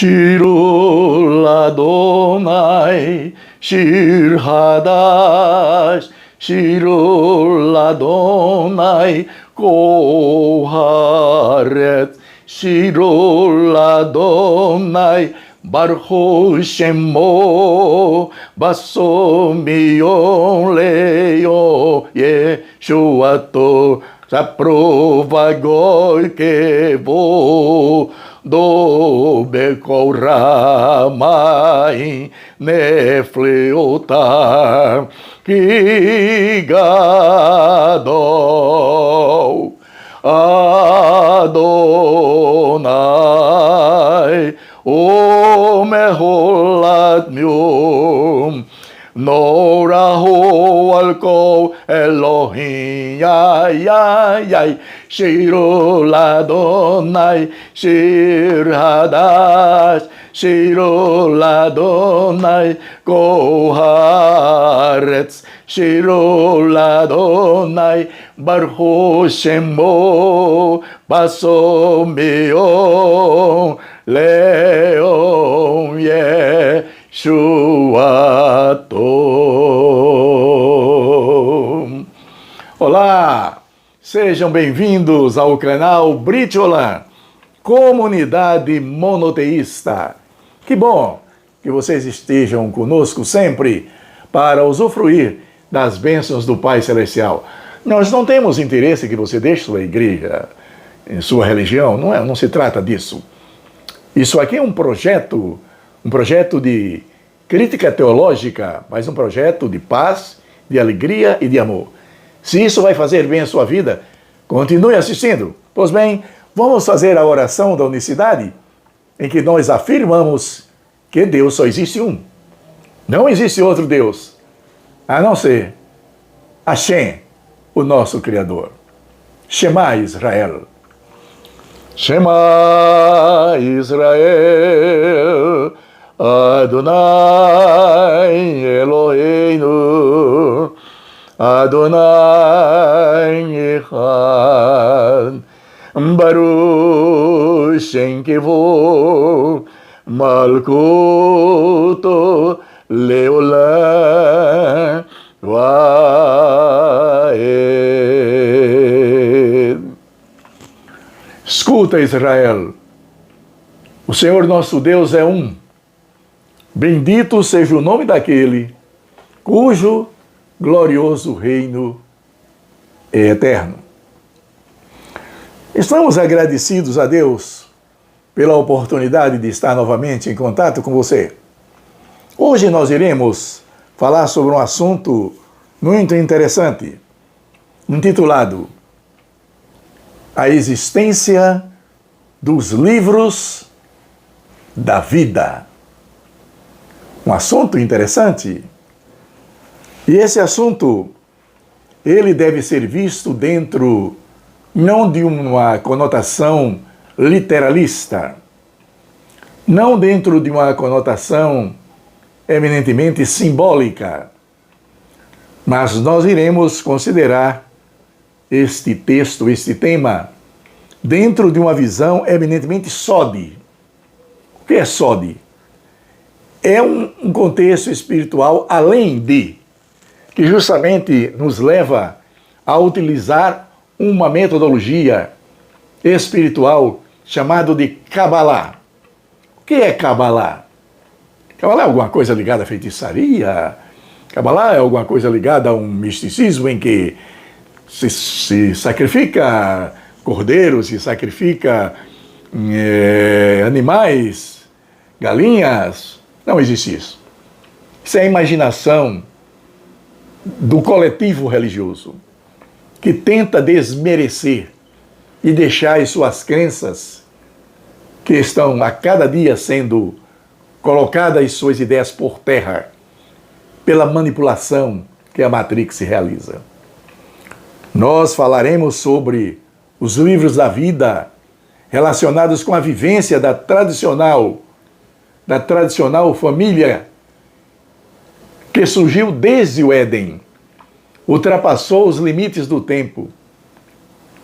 Shirul Adonai, Shir Hadash, Shirul Adonai, Koharet, Shirul Adonai, Baruch Shemo, Basomion Leo, Yeshuato, Saprova Goi Kevo, do Bekol Ramai, Nefleotar, Kigado, Adonai, Omeholat Mium, Noraho Alko Elohim, ay, ay, ay, Shirul Adonai, Shir Hadash, Shirul Adonai, Koharetz, Shirul Adonai, Baruch Shemo, Basomion, Leon, Yeshuato. Olá, sejam bem-vindos ao canal Brit Olam, comunidade monoteísta. Que bom que vocês estejam conosco sempre para usufruir das bênçãos do Pai Celestial. Nós não temos interesse que você deixe sua igreja, sua religião, não se trata disso. Isso aqui é um projeto de crítica teológica, mas um projeto de paz, de alegria e de amor. Se isso vai fazer bem a sua vida, continue assistindo. Pois bem, vamos fazer a oração da unicidade, em que nós afirmamos que Deus só existe um. Não existe outro Deus, a não ser Hashem, o nosso Criador. Shema Israel. Shema Israel, Adonai Eloheinu, Adonai Echad, Baruch Shem Kevo, Malkuto Leolam Vaed. Escuta, Israel, o Senhor nosso Deus é um. Bendito seja o nome daquele cujo glorioso reino é eterno. Estamos agradecidos a Deus pela oportunidade de estar novamente em contato com você. Hoje nós iremos falar sobre um assunto muito interessante, intitulado A Existência dos Livros da Vida. Um assunto interessante. E esse assunto, ele deve ser visto dentro, não de uma conotação literalista, não dentro de uma conotação eminentemente simbólica, mas nós iremos considerar este texto, este tema, dentro de uma visão eminentemente sode. O que é sode? É um contexto espiritual além de, que justamente nos leva a utilizar uma metodologia espiritual chamada de Kabbalah. O que é Kabbalah? Kabbalah é alguma coisa ligada à feitiçaria? Kabbalah é alguma coisa ligada a um misticismo em que se sacrifica cordeiros, se sacrifica animais, galinhas? Não existe isso. Isso é a imaginação do coletivo religioso que tenta desmerecer e deixar as suas crenças, que estão a cada dia sendo colocadas suas ideias por terra pela manipulação que a Matrix realiza. Nós falaremos sobre os livros da vida relacionados com a vivência da tradicional família que surgiu desde o Éden, ultrapassou os limites do tempo,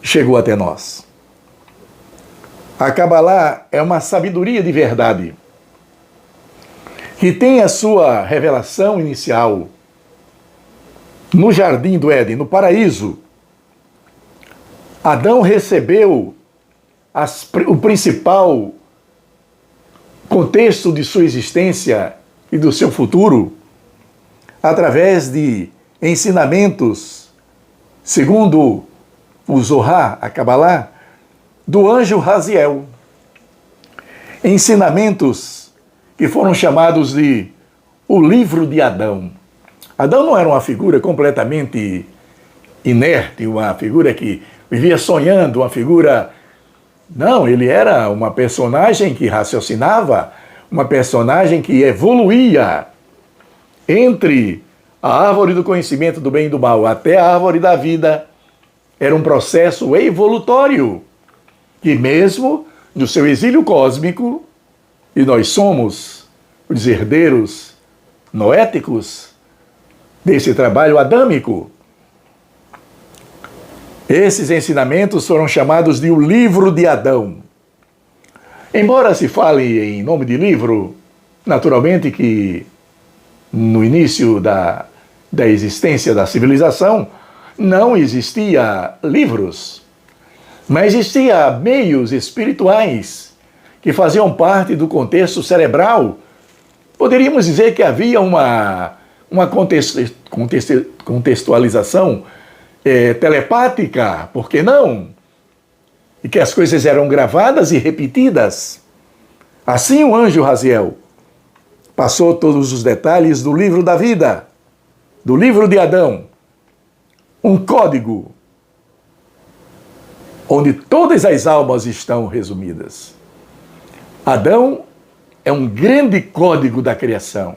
chegou até nós. A Kabbalah é uma sabedoria de verdade, que tem a sua revelação inicial no jardim do Éden, no paraíso. Adão recebeu o principal contexto de sua existência e do seu futuro através de ensinamentos, segundo o Zohar, a Kabbalah, do anjo Raziel. Ensinamentos que foram chamados de o livro de Adão. Adão não era uma figura completamente inerte, uma figura que vivia sonhando, uma figura... Não, ele era uma personagem que raciocinava, uma personagem que evoluía entre a árvore do conhecimento do bem e do mal até a árvore da vida. Era um processo evolutório, que mesmo no seu exílio cósmico, e nós somos os herdeiros noéticos desse trabalho adâmico, esses ensinamentos foram chamados de o livro de Adão. Embora se fale em nome de livro, naturalmente que no início da existência da civilização não existia livros, mas existia meios espirituais que faziam parte do contexto cerebral. Poderíamos dizer que havia uma contextualização telepática, por que não? E que as coisas eram gravadas e repetidas. Assim o anjo Raziel passou todos os detalhes do livro da vida, do livro de Adão, um código onde todas as almas estão resumidas. Adão é um grande código da criação.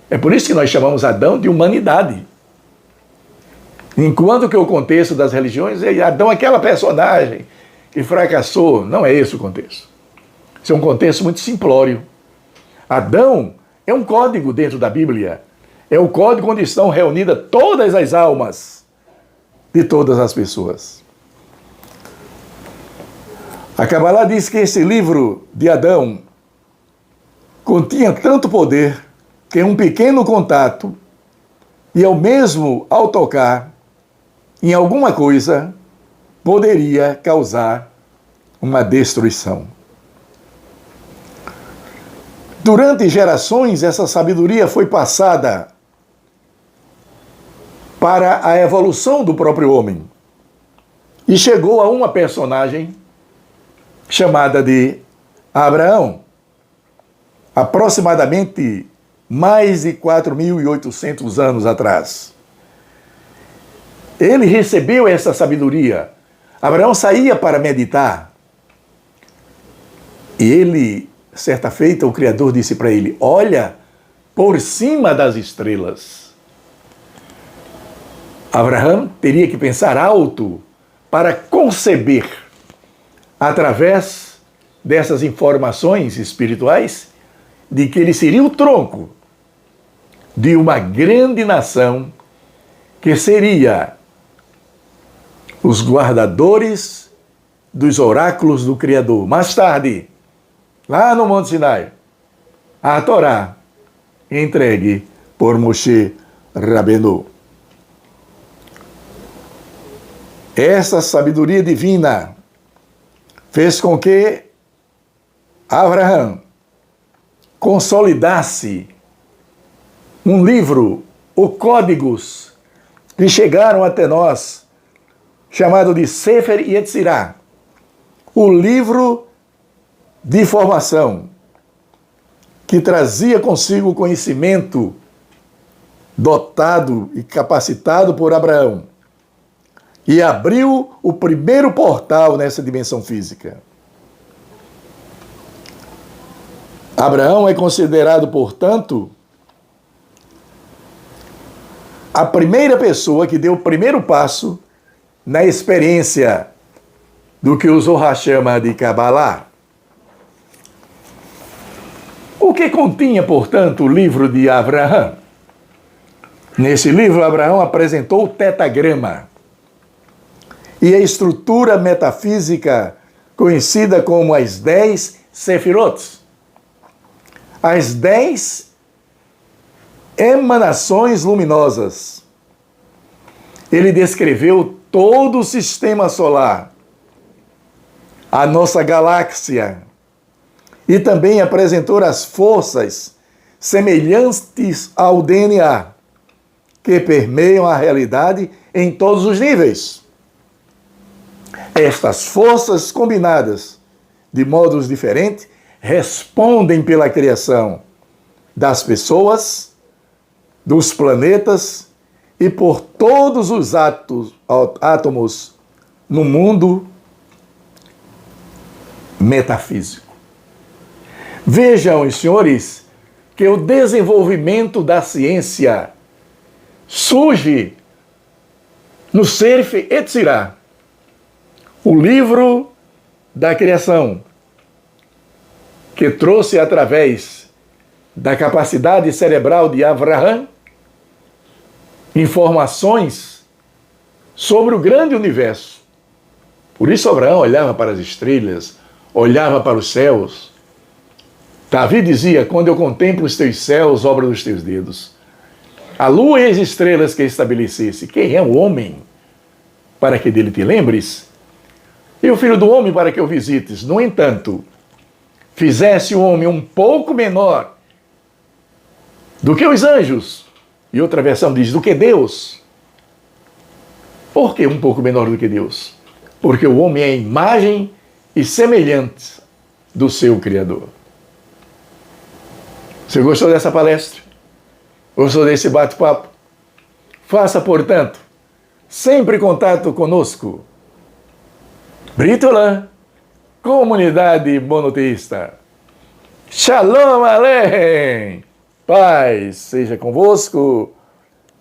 É por isso que nós chamamos Adão de humanidade. Enquanto que o contexto das religiões é Adão aquela personagem que fracassou. Não é esse o contexto. Esse é um contexto muito simplório. Adão é um código dentro da Bíblia. É o código onde estão reunidas todas as almas de todas as pessoas. A Kabbalah diz que esse livro de Adão continha tanto poder que um pequeno contato e ao mesmo ao tocar em alguma coisa poderia causar uma destruição. Durante gerações, essa sabedoria foi passada para a evolução do próprio homem e chegou a uma personagem chamada de Abraão, aproximadamente mais de 4.800 anos atrás. Ele recebeu essa sabedoria. Abraão saía para meditar. E ele, certa feita, o Criador disse para ele: olha por cima das estrelas. Abraão teria que pensar alto para conceber, através dessas informações espirituais, de que ele seria o tronco de uma grande nação que seria os guardadores dos oráculos do Criador. Mais tarde, lá no Monte Sinai, a Torá entregue por Moshe Rabbeinu. Essa sabedoria divina fez com que Abraão consolidasse um livro, ou códigos que chegaram até nós, chamado de Sefer Yetzirah, o livro de formação, que trazia consigo o conhecimento dotado e capacitado por Abraão, e abriu o primeiro portal nessa dimensão física. Abraão é considerado, portanto, a primeira pessoa que deu o primeiro passo na experiência do que o Zohar chama de Kabbalah. O que continha, portanto, o livro de Abraão? Nesse livro, Abraão apresentou o tetagrama e a estrutura metafísica conhecida como as 10 Sefirot. As 10 emanações luminosas. Ele descreveu todo o sistema solar, a nossa galáxia, e também apresentou as forças semelhantes ao DNA, que permeiam a realidade em todos os níveis. Estas forças combinadas de modos diferentes respondem pela criação das pessoas, dos planetas e por todos os átomos no mundo metafísico. Vejam, senhores, que o desenvolvimento da ciência surge no Sefer Yetzirah, o livro da criação, que trouxe através da capacidade cerebral de Abraham informações sobre o grande universo. Por isso Abraão olhava para as estrelas, olhava para os céus. Davi dizia: quando eu contemplo os teus céus, obra dos teus dedos, a lua e as estrelas que estabelecesse, quem é o homem para que dele te lembres? E o filho do homem para que o visites? No entanto, fizesse o homem um pouco menor do que os anjos. E outra versão diz, do que Deus. Por que um pouco menor do que Deus? Porque o homem é a imagem e semelhante do seu Criador. Você gostou dessa palestra? Gostou desse bate-papo? Faça, portanto, sempre contato conosco. Brito Olam, comunidade monoteísta. Shalom Aleichem. Paz seja convosco,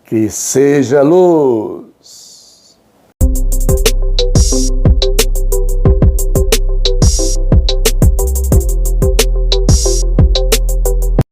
que seja luz.